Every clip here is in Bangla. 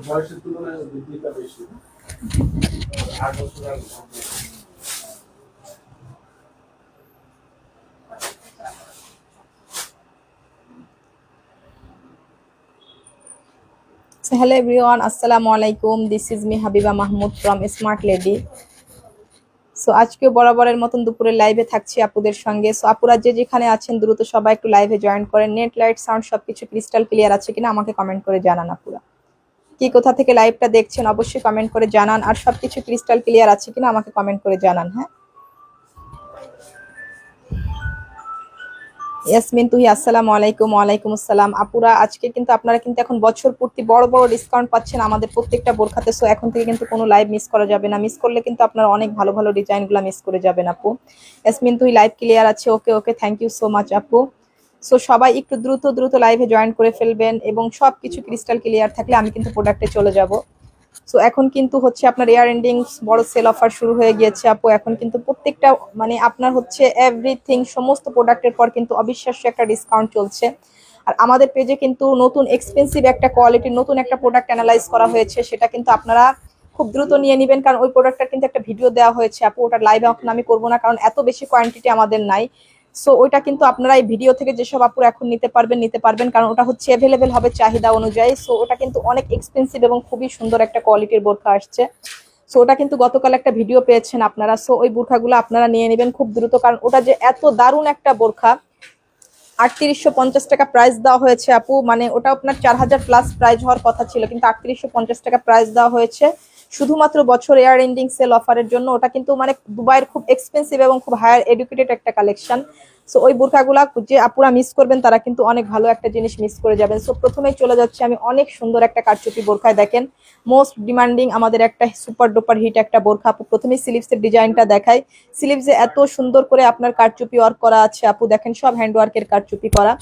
বয়সের তুলনায় বৃদ্ধিটা বেশি 8 বছর আগে। So hello everyone, assalamu alaikum. This is me Habiba Mahmood from Smart Lady. So আজকেও বরাবরের মতন দুপুরে লাইভে থাকছি আপুদের সঙ্গে। সো আপুরা যে যেখানে আছেন দ্রুত সবাই একটু লাইভে জয়েন করেন। নেট লাইট সাউন্ড সবকিছু ক্রিস্টাল ক্লিয়ার আছে কিনা আমাকে কমেন্ট করে জানান আপুরা। কি কোথা থেকে লাইভটা দেখছেন অবশ্যই কমেন্ট করে জানান, আর সবকিছু ক্রিস্টাল ক্লিয়ার আছে কিনা আমাকে কমেন্ট করে জানান। হ্যাঁ, ইয়াসমিন তুহি আসসালামু আলাইকুম। ওয়ালাইকুম আসসালাম। আপুরা আজকে কিন্তু আপনারা কিন্তু এখন বছর পূর্তি বড় বড় ডিসকাউন্ট পাচ্ছেন আমাদের প্রত্যেকটা বোরখাতে। সো এখন থেকে কিন্তু কোনো লাইভ মিস করা যাবে না, মিস করলে কিন্তু আপনারা অনেক ভালো ভালো ডিজাইনগুলো মিস করে যাবেন আপু। ইয়াসমিন তুহি লাইভ ক্লিয়ার আছে, ওকে ওকে, থ্যাংক ইউ সো মাচ আপু। সো সবাই একটু দ্রুত দ্রুত লাইভে জয়েন করে ফেলবেন, এবং সবকিছু ক্রিস্টাল ক্লিয়ার থাকলে আমি কিন্তু প্রোডাক্টে চলে যাব। সো এখন কিন্তু হচ্ছে আপনার ইয়ার এন্ডিং বড় সেল অফার শুরু হয়ে গিয়েছে আপু। এখন কিন্তু প্রত্যেকটা মানে আপনার হচ্ছে এভরিথিং সমস্ত প্রোডাক্টের পর কিন্তু অবিশ্বাস্য একটা ডিসকাউন্ট চলছে। আর আমাদের পেজে কিন্তু নতুন এক্সপেন্সিভ একটা কোয়ালিটির নতুন একটা প্রোডাক্ট অ্যানালাইজ করা হয়েছে, সেটা কিন্তু আপনারা খুব দ্রুত নিয়ে নেবেন, কারণ ওই প্রোডাক্টটার কিন্তু একটা ভিডিও দেওয়া হয়েছে আপু। ওটা লাইভে এখন আমি করবো না, কারণ এত বেশি কোয়ান্টিটি আমাদের নাই। সো ওইটা কিন্তু আপনারা এই ভিডিও থেকে যেসব আপুরা এখন নিতে পারবেন, কারণ ওটা হচ্ছে অ্যাভেলেবেল হবে চাহিদা অনুযায়ী। সো ওটা কিন্তু অনেক এক্সপেন্সিভ এবং খুবই সুন্দর একটা কোয়ালিটির বোরখা আসছে। সো ওটা কিন্তু গতকাল একটা ভিডিও পেয়েছেন আপনারা। সো ওই বোরখাগুলো আপনারা নিয়ে নেবেন খুব দ্রুত, কারণ ওটা যে এত দারুণ একটা বোরখা। 3850 টাকা প্রাইস দেওয়া হয়েছে আপু, মানে ওটা আপনার 4000 প্লাস প্রাইস হওয়ার কথা ছিল, কিন্তু 3850 টাকা প্রাইস দেওয়া হয়েছে শুধুমাত্র বছর এয়ার এন্ডিং সেল অফারের জন্য। ওটা কিন্তু মানে দুবাইয়ের খুব এক্সপেন্সিভ এবং খুব হায়ার এডুকেটেড একটা কালেকশন। সো ওই বোরখাগুলা যে আপুরা মিস করবেন তারা কিন্তু অনেক ভালো একটা জিনিস মিস করে যাবেন। সো প্রথমেই চলে যাচ্ছে আমি অনেক সুন্দর একটা কারচুপি বোরখায়। দেখেন মোস্ট ডিমান্ডিং আমাদের একটা সুপার ডুপার হিট একটা বোরখা আপু। প্রথমেই স্লিভসের ডিজাইনটা দেখাই। স্লিভসে এত সুন্দর করে আপনার কারচুপি ওয়ার্ক করা আছে আপু, দেখেন সব হ্যান্ড ওয়ার্কের কারচুপি করা।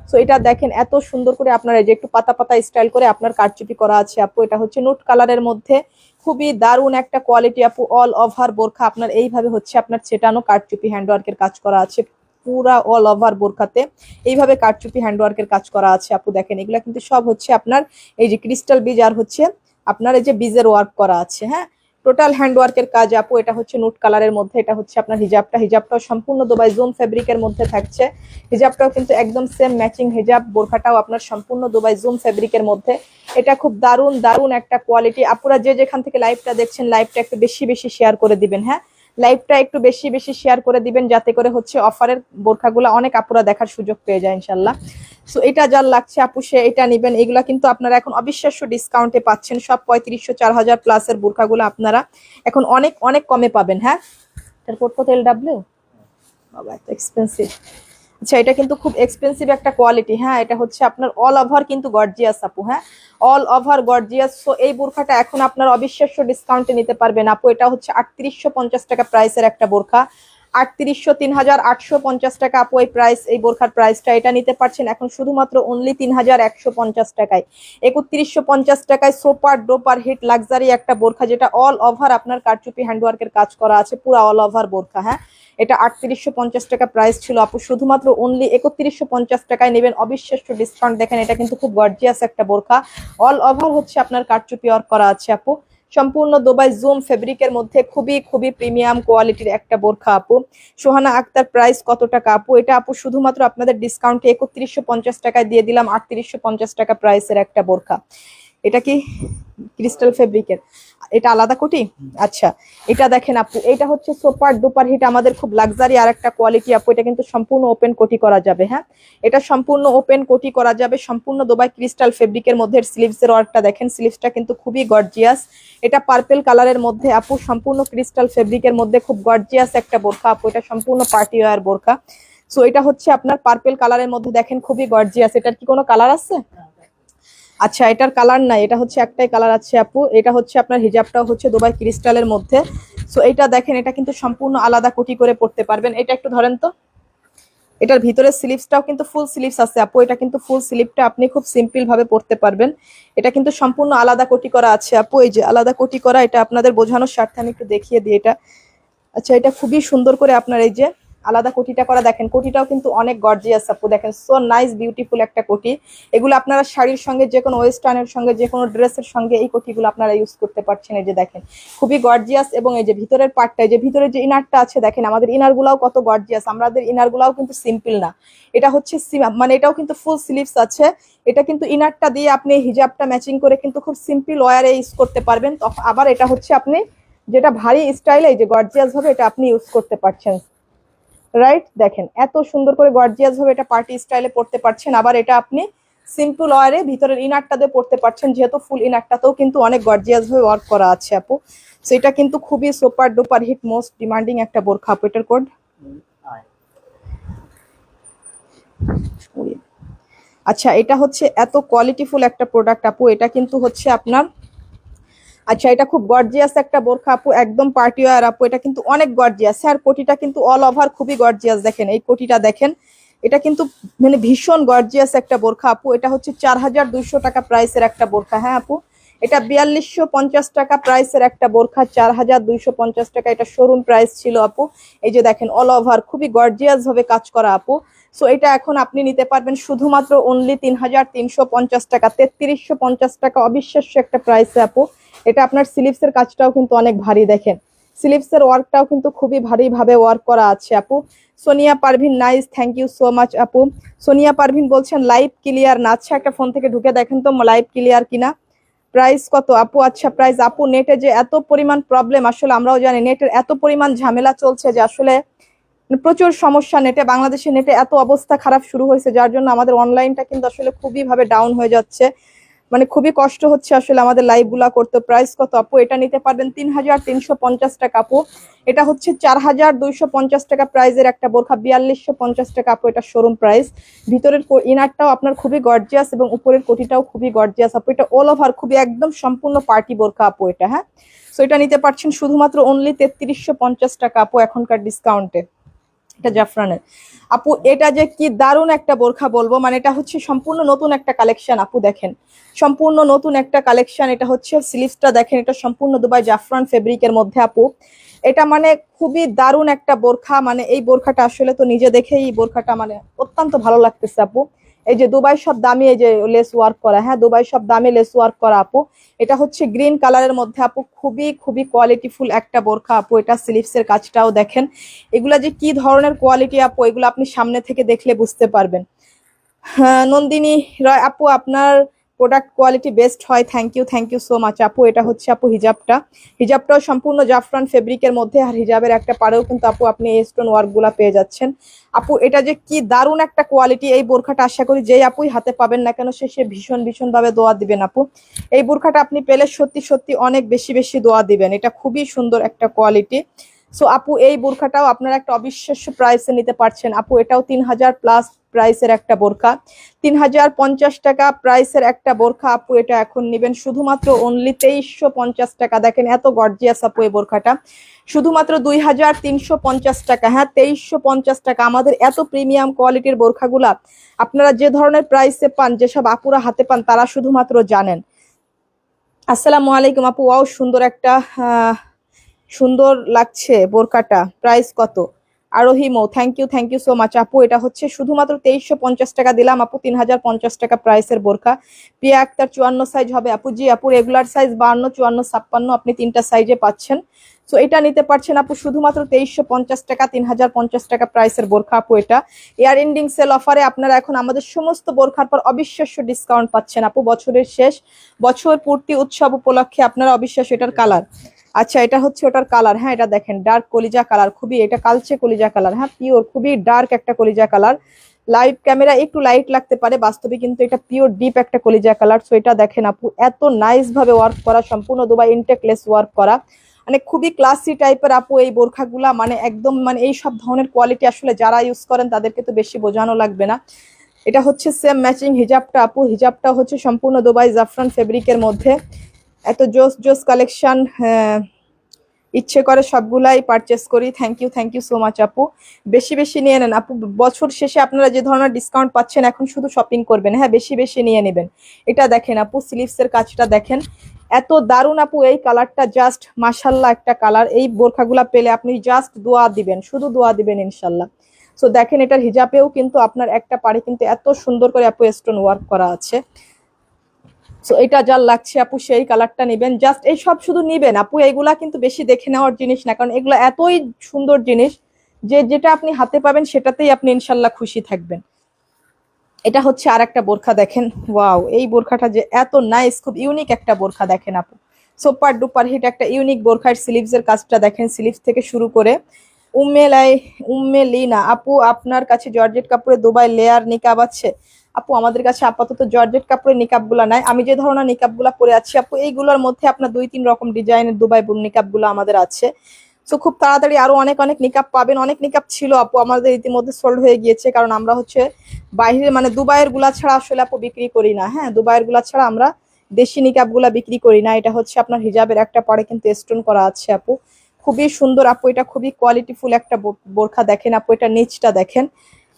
সো এটা দেখেন এত সুন্দর করে আপনার এই যে একটু পাতা পাতা স্টাইল করে আপনার কারচুপি করা আছে আপু। এটা হচ্ছে নুট কালারের মধ্যে খুবই দারুণ একটা কোয়ালিটি আপু। অল ওভার বোরখা আপনার এইভাবে হচ্ছে আপনার ছেটানো কারচুপি হ্যান্ডওয়ার্কের কাজ করা আছে পুরা অল ওভার বোরখাতে। এইভাবে কারচুপি হ্যান্ডওয়ার্কের কাজ করা আছে আপু। দেখেন এগুলা কিন্তু সব হচ্ছে আপনার এই যে ক্রিস্টাল বীজ আর হচ্ছে আপনার এই যে বীজের ওয়ার্ক করা আছে। হ্যাঁ, টোটাল হ্যান্ডওয়ার্কের কাজ আপু। এটা হচ্ছে নুট কালারের মধ্যে। এটা হচ্ছে আপনার হিজাবটাও সম্পূর্ণ দুবাই জুম ফেব্রিকের মধ্যে থাকছে। হিজাবটাও কিন্তু একদম সেম ম্যাচিং হিজাব। বোরখাটাও আপনার সম্পূর্ণ দুবাই জুম ফেব্রিকের মধ্যে। এটা খুব দারুণ দারুণ একটা কোয়ালিটি। আপুরা যে যেখান থেকে লাইভটা দেখছেন লাইভটা একটু বেশি বেশি শেয়ার করে দিবেন। হ্যাঁ, লাইভটা একটু বেশি বেশি শেয়ার করে দিবেন, যাতে করে হচ্ছে অফারের বোরখাগুলো অনেক আপুরা দেখার সুযোগ পেয়ে যায় ইনশাল্লাহ। সো এটা যার লাগছে আপু সে এটা নেবেন। এগুলা কিন্তু আপনারা এখন অবিশ্বাস্য ডিসকাউন্টে পাচ্ছেন। সব 3500 4000 প্লাসের বোরখাগুলো আপনারা এখন অনেক অনেক কমে পাবেন। হ্যাঁ, তারপর কত LW বাবা, এত এক্সপেন্সিভ। আচ্ছা, এটা কিন্তু খুব এক্সপেন্সিভ একটা কোয়ালিটি। হ্যাঁ, এটা হচ্ছে আপনার অল ওভার কিন্তু গর্জিয়াস আপু। হ্যাঁ, অল ওভার গর্জিয়াস। সো এই বোরখাটা এখন আপনার অবিশ্বাস্য ডিসকাউন্টে নিতে পারবেন আপু। এটা হচ্ছে 3850 টাকা প্রাইসের একটা বোরখা। 3850 টাকা আপু এই প্রাইস, এই বোরখার প্রাইসটা। এটা নিতে পারছেন এখন শুধুমাত্র অনলি 3150 টাকায়। 3150 টাকায় সুপার ডোপার হিট লাক্সারি একটা বোরখা, যেটা অল ওভার আপনার কারচুপি হ্যান্ডওয়ার্কের কাজ করা আছে, পুরো অল ওভার বোরখা। হ্যাঁ, এটা 3850 টাকা প্রাইস ছিল আপু, শুধুমাত্র অনলি 3150 টাকায় নেবেন। অবিশ্বাস্য ডিসকাউন্ট। দেখেন এটা কিন্তু খুব গর্জিয়াস একটা বোরখা, অল ওভার হচ্ছে আপনার কারচুপি ওয়ার্ক করা আছে আপু। সম্পূর্ণ দুবাই জুম ফেব্রিকের মধ্যে খুবই খুবই প্রিমিয়াম কোয়ালিটির একটা বোরখা আপু। সোহানা আক্তার, প্রাইস কত টাকা আপু? এটা আপু শুধুমাত্র আপনাদের ডিসকাউন্টে 3150 টাকায় দিয়ে দিলাম, 3850 টাকা প্রাইসের একটা বোরখা। এটা কি ক্রিস্টাল ফেব্রিকের? এটা আলাদা কোটি? আচ্ছা, এটা দেখেন আপু, এটা হচ্ছে সুপার ডুপার হিট, আমাদের খুব লাক্সারি আর একটা কোয়ালিটি আপু। এটা কিন্তু সম্পূর্ণ ওপেন কোটি করা যাবে। হ্যাঁ, এটা সম্পূর্ণ ওপেন কোটি করা যাবে, সম্পূর্ণ দুবাই ক্রিস্টাল ফেব্রিকের মধ্যে। স্লিভস এর ওয়ার্কটা দেখেন, স্লিভসটা কিন্তু খুবই গর্জিয়াস। এটা পার্পল কালারের মধ্যে আপু, সম্পূর্ণ ক্রিস্টাল ফেব্রিকের মধ্যে খুব গর্জিয়াস একটা বোরখা আপু। এটা সম্পূর্ণ পার্টি ওয়্যার বোরখা। সো এটা হচ্ছে আপনার পার্পল কালারের মধ্যে, দেখেন খুবই গর্জিয়াস। এটার কি কোনো কালার আছে? আচ্ছা, এটার কালার নাই, এটা হচ্ছে একটাই কালার আছে আপু। এটা হচ্ছে আপনার হিজাবটাও হচ্ছে দুবাই ক্রিস্টালের মধ্যে। সো এটা দেখেন, এটা কিন্তু সম্পূর্ণ আলাদা কোটি করে পড়তে পারবেন। এটা একটু ধরেন তো, এটার ভিতরে স্লিভসটাও কিন্তু ফুল স্লিভস আছে আপু। এটা কিন্তু ফুল স্লিভটা আপনি খুব সিম্পল ভাবে পড়তে পারবেন। এটা কিন্তু সম্পূর্ণ আলাদা কোটি করা আছে আপু। এই যে আলাদা কোটি করা, এটা আপনাদের বোঝানোর স্বার্থে আমি একটু দেখিয়ে দিই এটা। আচ্ছা, এটা খুবই সুন্দর করে আপনার এই যে আলাদা কোটিটা করা, দেখেন কোটিটাও কিন্তু অনেক গর্জিয়াস আপু। দেখেন সো নাইস বিউটিফুল একটা কোটি। এগুলো আপনারা শাড়ির সঙ্গে, যে কোনো ওয়েস্টার্নের সঙ্গে, যে কোনো ড্রেসের সঙ্গে এই কোটিগুলো আপনারা ইউজ করতে পারছেন। এই যে দেখেন খুবই গর্জিয়াস। এবং এই যে ভিতরের পার্টটা, এই যে ভিতরের যে ইনারটা আছে দেখেন, আমাদের ইনারগুলাও কত গর্জিয়াস। আমাদের ইনারগুলাও কিন্তু সিম্পল না, এটা হচ্ছে মানে এটাও কিন্তু ফুল স্লিভস আছে। এটা কিন্তু ইনারটা দিয়ে আপনি হিজাবটা ম্যাচিং করে কিন্তু খুব সিম্পল ওয়ারে ইউজ করতে পারবেন। তখন আবার এটা হচ্ছে আপনি যেটা ভারী স্টাইলে, এই যে গর্জিয়াস ভাবে এটা আপনি ইউজ করতে পারছেন। রাইট, দেখেন এত সুন্দর করে গর্জিয়াস ভাবে এটা পার্টি স্টাইলে পড়তে পারছেন। আবার এটা আপনি সিম্পল ওয়ারে ভিতরের ইনারটা দিয়ে পড়তে পারছেন, যেহেতু ফুল ইনারটাতেও কিন্তু অনেক গর্জিয়াস ভাবে ওয়ার্ক করা আছে আপু। সেটা কিন্তু খুবই super duper hit, most demanding একটা বোরখা আপু। এটার কোড? আচ্ছা, এটা হচ্ছে এত কোয়ালিটিফুল একটা প্রোডাক্ট আপু। এটা কিন্তু হচ্ছে আপনার, আচ্ছা এটা খুব গর্জিয়াস একটা বোরখা আপু, একদম পার্টি ওয়্যার আপু। এটা কিন্তু অনেক গর্জিয়াস। স্যার কোটিটা কিন্তু অল ওভার খুবই গর্জিয়াস। দেখেন এই কোটিটা দেখেন, এটা কিন্তু মানে ভীষণ গর্জিয়াস একটা বোরখা আপু। এটা হচ্ছে 4200 টাকা প্রাইসের একটা বোরখা। হ্যাঁ আপু, এটা 4250 টাকা প্রাইসের একটা বোরখা, 4250 টাকা এটা শোরুম প্রাইস ছিল আপু। এই যে দেখেন অল ওভার খুবই গর্জিয়াস ভাবে কাজ করা আপু। সো এটা এখন আপনি নিতে পারবেন শুধুমাত্র অনলি 3350 টাকা, 3350 টাকা, অবিশ্বাস্য একটা প্রাইসে আপু। এটা আপনার স্লিভস এর কাজটাও কিন্তু অনেক ভারী, দেখেন স্লিভস এর ওয়ার্কটাও কিন্তু খুবই ভারী ভাবে ওয়ার্ক করা আছে আপু। Sonia Parvin, nice, thank you so much আপু। সোনিয়া পারভিন বলছেন লাইভ ক্লিয়ার না। আচ্ছা, একটা ফোন থেকে ঢুকে দেখেন তো লাইভ ক্লিয়ার কিনা। প্রাইস কত আপু? আচ্ছা প্রাইস আপু, নেটে যে এত পরিমাণ প্রবলেম, আসলে আমরাও জানি নেটের এত পরিমাণ ঝামেলা চলছে যে আসলে প্রচুর সমস্যা নেটে। বাংলাদেশে নেটে এত অবস্থা খারাপ শুরু হয়েছে, যার জন্য আমাদের অনলাইনটা কিন্তু আসলে খুবই ভাবে ডাউন হয়ে যাচ্ছে। মানে খুবই কষ্ট হচ্ছে আসলে আমাদের লাইভ গুলা করতে। প্রাইস কত আপু? এটা নিতে পারবেন 3350 টাকা আপু। এটা হচ্ছে 4250 টাকা প্রাইসের একটা বোরখা, 4250 টাকা আপু, এটা শোরুম প্রাইস। ভিতরের ইনারটাও আপনার খুবই গর্জিয়াস এবং উপরের কোটিটাও খুবই গর্জিয়াস আপু। এটা অল ওভার খুবই একদম সম্পূর্ণ পার্টি বোরখা আপু এটা। হ্যাঁ, সো এটা নিতে পারছেন শুধুমাত্র অনলি 3350 টাকা আপু এখনকার ডিসকাউন্টে। এটা জাফরানের আপু। এটা যে কি দারুণ একটা বোরখা বলবো, মানে এটা হচ্ছে সম্পূর্ণ নতুন একটা কালেকশন আপু। দেখেন সম্পূর্ণ নতুন একটা কালেকশন। এটা হচ্ছে স্লিভসটা দেখেন, এটা সম্পূর্ণ দুবাই জাফরান ফেব্রিকের মধ্যে আপু। এটা মানে খুবই দারুণ একটা বোরখা। মানে এই বোরখাটা আসলে তো নিজে দেখেই বোরখাটা মানে অত্যন্ত ভালো লাগতেছে আপু। এই যে দুবাই সব দামি এই যে লেস ওয়ার্ক করা, হ্যাঁ দুবাই সব দামি লেস ওয়ার্ক করা আপু। এটা হচ্ছে গ্রিন কালারের মধ্যে আপু, খুবই খুবই কোয়ালিটিফুল একটা বোরখা আপু। এটা স্লিভস এর কাজটাও দেখেন, এগুলা যে কি ধরনের কোয়ালিটি আপু, এগুলো আপনি সামনে থেকে দেখলে বুঝতে পারবেন। হ্যাঁ, নন্দিনী রয় আপু, আপনার প্রোডাক্ট কোয়ালিটি বেস্ট হয়, থ্যাংক ইউ সো মাচ আপু। এটা হচ্ছে আপু হিজাবটা, হিজাবটাও সম্পূর্ণ জাফরান ফেব্রিকের মধ্যে। আর হিজাবের একটা পাড়েও কিন্তু আপু আপনি এই স্টোন ওয়ার্ক গুলা পেয়ে যাচ্ছেন আপু। এটা যে কি দারুণ একটা কোয়ালিটি, এই বোরখাটা আশা করি যেই আপুই হাতে পাবেন না কেন সে ভীষণ ভীষণ ভাবে দোয়া দিবেন আপু। এই বোরখাটা আপনি পেলে সত্যি সত্যি অনেক বেশি বেশি দোয়া দিবেন। এটা খুবই সুন্দর একটা কোয়ালিটি। সো আপু এই বোরখাটাও আপনারা একটা অবিশ্বাস্য প্রাইসে নিতে পারছেন আপু। এটাও 3000 প্লাস প্রাইসের একটা বোরখা, 3050 টাকা প্রাইসের একটা বোরখা আপু। এটা এখন নেবেন শুধুমাত্র অনলি 2350 টাকা। দেখেন এত গর্জিয়াস আপু এই বোরখাটা, শুধুমাত্র 2350 টাকা। হ্যাঁ 2350 টাকা। আমাদের এত প্রিমিয়াম কোয়ালিটির বোরখাগুলা আপনারা যে ধরনের প্রাইসে পান, যেসব আপুরা হাতে পান তারা শুধুমাত্র জানেন। আসসালামু আলাইকুম আপু, ওয়াও সুন্দর একটা সুন্দর লাগছে বোরকাটা। প্রাইস কত? আরোহিমো, থ্যাংক ইউ সো মাচ আপু। এটা হচ্ছে শুধুমাত্র 2350 টাকা দিলাম আপু, 3050 টাকা প্রাইসের বোরখা। পিয়া আক্তার 54 সাইজ হবে আপু। জি আপু, রেগুলার সাইজ 52, 54, 56 আপনি 3টা সাইজে পাচ্ছেন। সো এটা নিতে পারছেন আপু শুধুমাত্র 2350 টাকা, 3050 টাকা প্রাইসের বোরখা আপু। এটা ইয়ার এন্ডিং সেল অফারে আপনারা এখন আমাদের সমস্ত বোরখার পর অবিশ্বাস্য ডিসকাউন্ট পাচ্ছেন আপু। বছরের শেষ, বছর পূর্তি উৎসব উপলক্ষে আপনারা অবিশ্বাস্য। এটার কালার, আচ্ছা এটা হচ্ছে ওটার কালার। হ্যাঁ এটা দেখেন ডার্ক কলিজা কালার, খুবই এটা কালচে কলিজা কালার। হ্যাঁ পিওর, খুবই ডার্ক একটা কলিজা কালার। লাইভ ক্যামেরা একটু লাইট লাগতে পারে, বাস্তবে কিন্তু এটা পিওর ডিপ একটা কলিজা কালার। সো এটা দেখেন আপু, এত নাইস ভাবে ওয়ার্ক করা, সম্পূর্ণ দুবাই ইনটেকলেস ওয়ার্ক করা, মানে খুবই ক্লাসি টাইপের আপু এই বোরখাগুলা। মানে একদম মানে এই সব ধরনের কোয়ালিটি আসলে যারা ইউজ করেন তাদেরকে তো বেশি বোঝানো লাগবে না। এটা হচ্ছে সেম ম্যাচিং হিজাবটা আপু। হিজাবটা হচ্ছে সম্পূর্ণ দুবাই জাফরান ফেব্রিকের মধ্যে। এত জোস জোস কালেকশন, ইচ্ছে করে সবগুলাই পারচেস করি। থ্যাংক ইউ সো মাচ আপু। বেশি বেশি নিয়ে নেন আপু, বছর শেষে আপনারা যে ধরনের ডিসকাউন্ট পাচ্ছেন এখন শুধু শপিং করবেন। হ্যাঁ বেশি বেশি নিয়ে নেবেন। এটা দেখেন আপু, স্লিভসের কাজটা দেখেন, এত দারুণ আপু। এই কালারটা জাস্ট মাশাল্লাহ একটা কালার। এই বোরখাগুলা পেলে আপনি জাস্ট দোয়া দিবেন, শুধু দোয়া দিবেন ইনশাল্লাহ। সো দেখেন এটার হিজাবেও কিন্তু আপনার একটা পাড়ে কিন্তু এত সুন্দর করে আপু স্টোন ওয়ার্ক করা আছে। সো এটা যার লাগছে আপু সেই কালারটা নেবেন। জাস্ট এই সব শুধু নিবেন আপু, এগুলা কিন্তু বেশি দেখে নেওয়ার জিনিস না, কারণ এগুলো এতই সুন্দর জিনিস যে যেটা আপনি হাতে পাবেন সেটাতেই আপনি ইনশাল্লাহ খুশি থাকবেন। এটা হচ্ছে আর একটা বোরখা দেখেন, ওয়াও এই বোরখাটা যে এত নাইস, খুব ইউনিক একটা বোরখা দেখেন আপু। সুপার ডুপার হিট একটা ইউনিক বোরখার স্লিভস এর কাজটা দেখেন, স্লিভস থেকে শুরু করে। উম্মে লিনা আপু, আপনার কাছে জর্জেট কাপড়ের দুবাই লেয়ার নিকাব আছে? আপু আমাদের কাছে আপাতত জর্জেট কাপড়ের নিকাব গুলা নাই। আমি যে ধরনের নিকাব গুলা পরে আছি আপু, এইগুলোর মধ্যে আপনার 2-3 রকম ডিজাইনের দুবাই নিকাব গুলো আমাদের আছে। সো খুব তাড়াতাড়ি আরো অনেক অনেক নিকাব পাবেন। অনেক নিকাব ছিল আপু আমাদের ইতিমধ্যে সোল্ড হয়ে গিয়েছে, কারণ আমরা হচ্ছে বাইরের মানে দুবাইয়ের গুলা ছাড়া আসলে আপু বিক্রি করি না। হ্যাঁ দুবাইয়ের গুলা ছাড়া আমরা দেশি নিকাব গুলা বিক্রি করি না। এটা হচ্ছে আপনার হিজাবের একটা পরে কিন্তু স্টোন করা আছে আপু, খুবই সুন্দর আপু। এটা খুবই কোয়ালিটিফুল একটা বোরখা দেখেন আপু। এটা নিচটা দেখেন,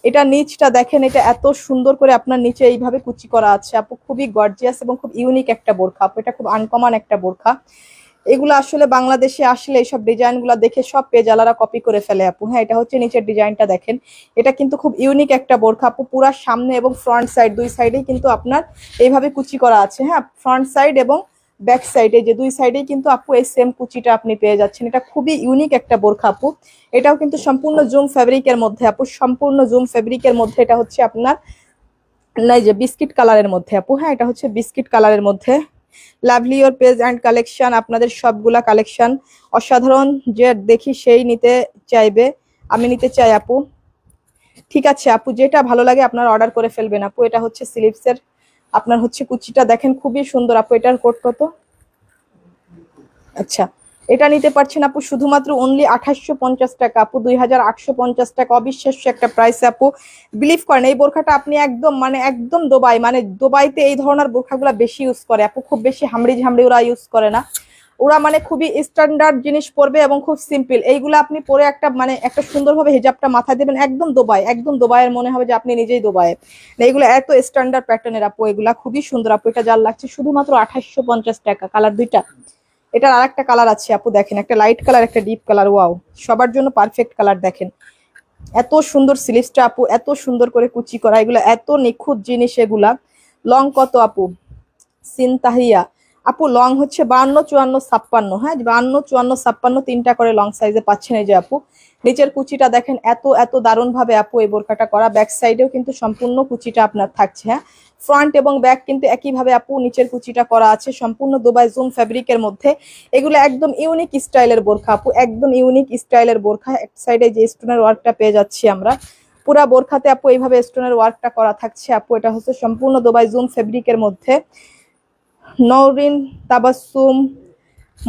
এটা নিচটা দেখেন, এটা এত সুন্দর করে আপনার নিচে এইভাবে কুচি করা আছে আপু, খুবই গর্জিয়াস এবং খুব ইউনিক একটা বোরখা আপু। এটা খুব আনকমন একটা বোরখা। এগুলো আসলে বাংলাদেশে আসলে এইসব ডিজাইন গুলা দেখে সব পেজালারা কপি করে ফেলে আপু। হ্যাঁ এটা হচ্ছে নিচের ডিজাইনটা দেখেন, এটা কিন্তু খুব ইউনিক একটা বোরখা আপু। পুরা সামনে এবং ফ্রন্ট সাইড দুই সাইডেই কিন্তু আপনার এইভাবে কুচি করা আছে। হ্যাঁ ফ্রন্ট সাইড এবং ব্যাক সাইডে যে দুই সাইডেই কিন্তু আপু এই সেম কুচিটা আপনি পেয়ে যাচ্ছেন। এটা খুবই ইউনিক একটা বোরখা আপু। এটাও কিন্তু সম্পূর্ণ জুম ফেব্রিকের মধ্যে আপু, সম্পূর্ণ জুম ফেব্রিকের মধ্যে। এটা হচ্ছে আপনার নাই যে বিস্কিট কালারের মধ্যে আপু। হ্যাঁ এটা হচ্ছে বিস্কিট কালারের মধ্যে। Lovely your page and collection, আপনাদের সবগুলা কালেকশন অসাধারণ, যে দেখি সেই নিতে চাইবে। আমি নিতে চাই আপু। ঠিক আছে আপু, যেটা ভালো লাগে আপনারা অর্ডার করে ফেলবেন আপু। এটা হচ্ছে স্লিভসের আপনার হচ্ছে কুচিটা দেখেন, খুবই সুন্দর আপু। এটার কোট কত? আচ্ছা এটা নিতে পারছেন আপু শুধুমাত্র অনলি 2850 টাকা আপু, 2850 টাকা। অবিশ্বাস্য একটা প্রাইস আপু। বিলিভ করেন এই বোরখাটা আপনি একদম মানে একদম দুবাই, মানে দুবাইতে এই ধরনের বোরখাগুলো বেশি ইউজ করে আপু। খুব বেশি হামড়ি ঝামড়ি ওরা ইউজ করে না। ওরা মানে খুবই স্ট্যান্ডার্ড জিনিস পরবে এবং খুব সিম্পল। এইগুলো আপনি পরে একটা মানে একটা সুন্দরভাবে হিজাবটা মাথায় দেবেন, একদম দুবাই, একদম দুবাইয়ের মনে হবে যে আপনি নিজেই দুবাইয়ের। এইগুলো এত স্ট্যান্ডার্ড প্যাটার্নের আপু, এগুলা খুবই সুন্দর আপু। এটা যার লাগছে শুধুমাত্র 2850 টাকা। কালার দুইটা, এটার আর একটা কালার আছে আপু দেখেন, একটা লাইট কালার একটা ডিপ কালার। ওয়াও সবার জন্য পারফেক্ট কালার দেখেন। এত সুন্দর স্লিভসটা আপু, এত সুন্দর করে কুচি করা, এগুলো এত নিখুঁত জিনিস এগুলা। লং কত আপু? সিনতাহিয়া আপু লং হচ্ছে 52, 54, 56। হ্যাঁ 52, 54, 56 তিনটা করে লং সাইজে পাচ্ছেন। এই যে আপু নিচের কুচিটা দেখেন, এত এত দারুণ ভাবে আপু এই বোরকাটা করা। ব্যাক সাইডেও কিন্তু সম্পূর্ণ কুচিটা আপনার থাকছে। হ্যাঁ ফ্রন্ট এবং ব্যাক কিন্তু একইভাবে আপু নিচের কুচিটা করা আছে, সম্পূর্ণ দুবাই জুম ফ্যাব্রিকের মধ্যে। এগুলো একদম ইউনিক স্টাইলের বোরখা আপু, একদম ইউনিক স্টাইলের বোরখা। এক সাইডে যে স্টোনের ওয়ার্কটা পেয়ে যাচ্ছি আমরা, পুরা বোরখাতে আপু এইভাবে স্টোনের ওয়ার্কটা করা থাকছে আপু। এটা হচ্ছে সম্পূর্ণ দুবাই জুম ফ্যাব্রিকের মধ্যে। নওরিন তাবাসসুম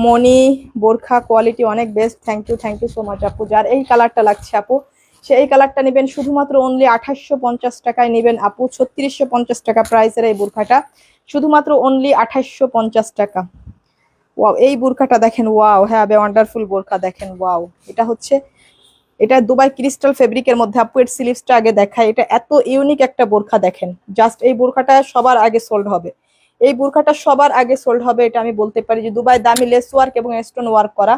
মনি বোরখা কোয়ালিটি অনেক best. Thank you so much আপু। যার এই কালারটা লাগছে আপু সে এই কালারটা নেবেন শুধুমাত্র অনলি 2850 টাকায় নেবেন আপু। 3650 টাকা প্রাইসের এই বোরখাটা, শুধুমাত্র অনলি 2850 টাকা। ওয়াও এই বোরখাটা দেখেন, ওয়াও হ্যাঁ ওয়ান্ডারফুল বোরখা দেখেন। ওয়াও এটা হচ্ছে এটা দুবাই ক্রিস্টাল ফেব্রিকের মধ্যে আপু। এর স্লিভসটা আগে দেখায়, এটা এত ইউনিক একটা বোরখা দেখেন। জাস্ট এই বোরখাটা সবার আগে সোল্ড হবে। এই বোরখাটা সবার আগে সোল্ড হবে, এটা আমি বলতে পারি, যে দুবাই দামি লেস ওয়ার্ক এবং স্টোন ওয়ার্ক করা।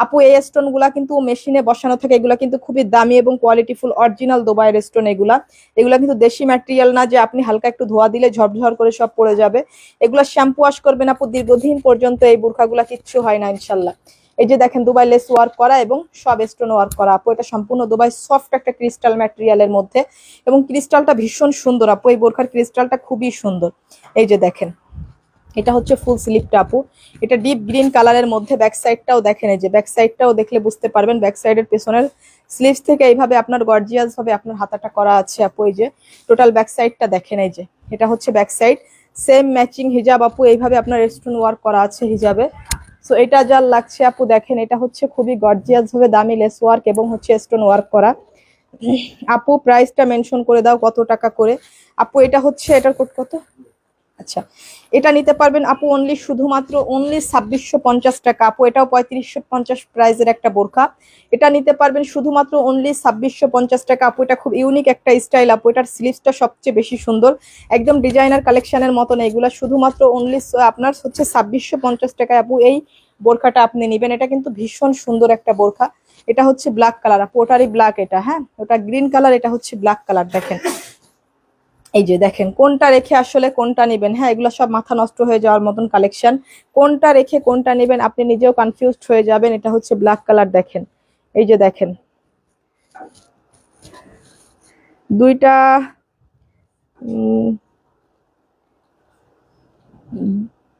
আপু এই স্টোন গুলা কিন্তু মেশিনে বসানো থাকে, এগুলা কিন্তু খুবই দামি এবং কোয়ালিটিফুল অরিজিনাল দুবাইয়ের স্টোন। এগুলা এগুলা কিন্তু দেশি ম্যাটেরিয়াল না যে আপনি হালকা একটু ধোয়া দিলে ঝরঝর করে সব পড়ে যাবে। এগুলা শ্যাম্পু ওয়াশ করবেন আপু, দীর্ঘদিন পর্যন্ত এই বোরখাগুলা কিচ্ছু হয় না ইনশাল্লাহ। এই যে দেখেন দুবাই লেস ওয়ার্ক করা এবং সব স্টোন ওয়ার্ক করা আপু, এটা সম্পূর্ণ দুবাই সফট একটা ক্রিস্টাল ম্যাটেরিয়ালের মধ্যে, এবং ক্রিস্টালটা ভীষণ সুন্দর আপু, এই বোরখার ক্রিস্টালটা খুবই সুন্দর। এই যে দেখেন, এটা হচ্ছে ফুল স্লিপটা আপু, এটা ডিপ গ্রিন কালারের মধ্যে। ব্যাক সাইডটাও দেখেন, এই যে ব্যাক সাইডটাও দেখলে বুঝতে পারবেন, ব্যাক সাইডের পেছনের স্লিভস থেকে এইভাবে আপনার গর্জিয়াস ভাবে আপনার হাতাটা করা আছে আপু। এই যে টোটাল ব্যাক সাইডটা দেখেন, এই যে এটা হচ্ছে ব্যাক সাইড। সেম ম্যাচিং হিজাব আপু, এইভাবে আপনার স্টোন ওয়ার্ক করা আছে হিজাবে। সো এটা যা লাগছে আপু দেখেন, এটা হচ্ছে খুবই গর্জিয়াস ভাবে দামি লেস ওয়ার্ক এবং হচ্ছে স্টোন ওয়ার্ক করা। আপু প্রাইসটা মেনশন করে দাও কত টাকা করে আপু? এটা হচ্ছে, এটার কোড কত? আচ্ছা, এটা নিতে পারবেন আপু অনলি শুধুমাত্র 2650 টাকা আপু, এটাও 3550 প্রাইসের একটা বোরখা। এটা নিতে পারবেন শুধুমাত্র অনলি 2650 টাকা আপু, এটা খুব ইউনিক একটা স্টাইল আপু, এটার স্লিভসটা সবচেয়ে বেশি সুন্দর, একদম ডিজাইনার কালেকশনের মতন। এগুলা শুধুমাত্র অনলি আপনার হচ্ছে 2650 টাকায় আপু এই বোরখাটা আপনি নেবেন। এটা কিন্তু ভীষণ সুন্দর একটা বোরখা। এটা হচ্ছে ব্ল্যাক কালার আপু, ওটারই ব্ল্যাক এটা, হ্যাঁ ওটা গ্রিন কালার, এটা হচ্ছে ব্ল্যাক কালার। দেখেন এই যে দেখেন, কোনটা রেখে আসলে কোনটা নেবেন, হ্যাঁ এগুলো সব মাথা নষ্ট হয়ে যাওয়ার মতন কালেকশন, কোনটা রেখে কোনটা নেবেন আপনি নিজেও কনফিউজড হয়ে যাবেন। এটা হচ্ছে ব্ল্যাক কালার, দেখেন এই যে দেখেন দুইটা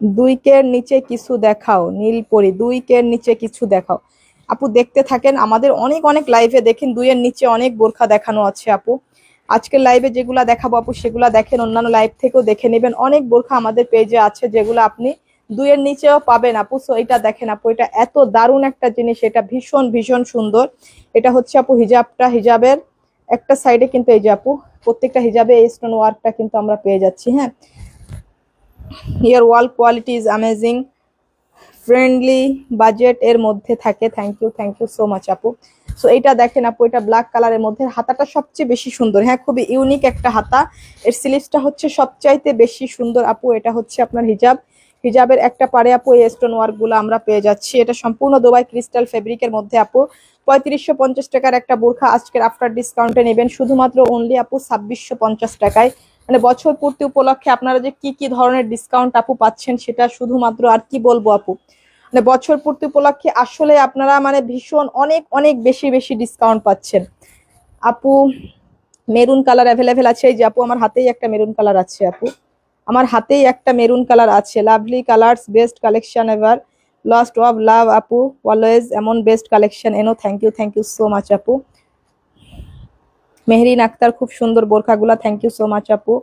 দুই কের নিচে কিছু দেখাও, নীলপরি দুই কের নিচে কিছু দেখাও আপু। দেখতে থাকেন, আমাদের অনেক অনেক লাইভে দেখেন দুইয়ের নিচে অনেক বোরখা দেখানো আছে আপু। আজকের লাইভে যেগুলা দেখাবো আপু সেগুলা দেখেন, অন্যান্য লাইভ থেকেও দেখে নেবেন, অনেক বোরখা আমাদের পেজে আছে যেগুলো আপনি দুইয়ের নিচেও পাবেন আপু। সো এটা দেখেন আপু, এটা এত দারুণ একটা জিনিস, এটা ভীষণ ভীষণ সুন্দর। এটা হচ্ছে আপু হিজাবটা, হিজাবের একটা সাইডে কিন্তু এই যে আপু প্রত্যেকটা হিজাবে এই স্টোন ওয়ার্কটা কিন্তু আমরা পেয়ে যাচ্ছি। হ্যাঁ, overall quality is amazing, friendly budget এর মধ্যে থাকে। থ্যাংক ইউ সো মাচ আপু। সো এটা দেখেন আপু, এটা ব্ল্যাক কালারের মধ্যে, হাতাটা সবচেয়ে বেশি সুন্দর, হ্যাঁ খুবই ইউনিক একটা হাতা। এর স্লিভসটা হচ্ছে সবচাইতে বেশি সুন্দর আপু। এটা হচ্ছে আপনার হিজাব, হিজাবের একটা পারে আপু এই স্টোন ওয়ার্ক গুলো আমরা পেয়ে যাচ্ছি। এটা সম্পূর্ণ দুবাই ক্রিস্টাল ফেব্রিকের মধ্যে আপু। 3550 টাকার একটা বোরখা আজকের আফটার ডিসকাউন্টে নেবেন শুধুমাত্র অনলি আপু 2650 টাকায়। মানে বছর পূর্তি উপলক্ষে আপনারা যে কি কি ধরনের ডিসকাউন্ট আপু পাচ্ছেন সেটা শুধুমাত্র আর কি বলবো আপু, মানে বছর পূর্তি উপলক্ষে আসলে আপনারা মানে ভীষণ অনেক অনেক বেশি বেশি ডিসকাউন্ট পাচ্ছেন আপু। মেরুন কালার অ্যাভেলেবেল আছে, এই যে আপু আমার হাতেই একটা মেরুন কালার আছে আপু, আমার হাতেই একটা মেরুন কালার আছে। Lovely colours, best collection ever, lost of love আপু, অলওয়েজ এমন বেস্ট কালেকশন এনো। থ্যাংক ইউ সো মাচ আপু। মেহরিন আক্তার, খুব সুন্দর বোরখাগুলা, থ্যাংক ইউ সো মাচ আপু।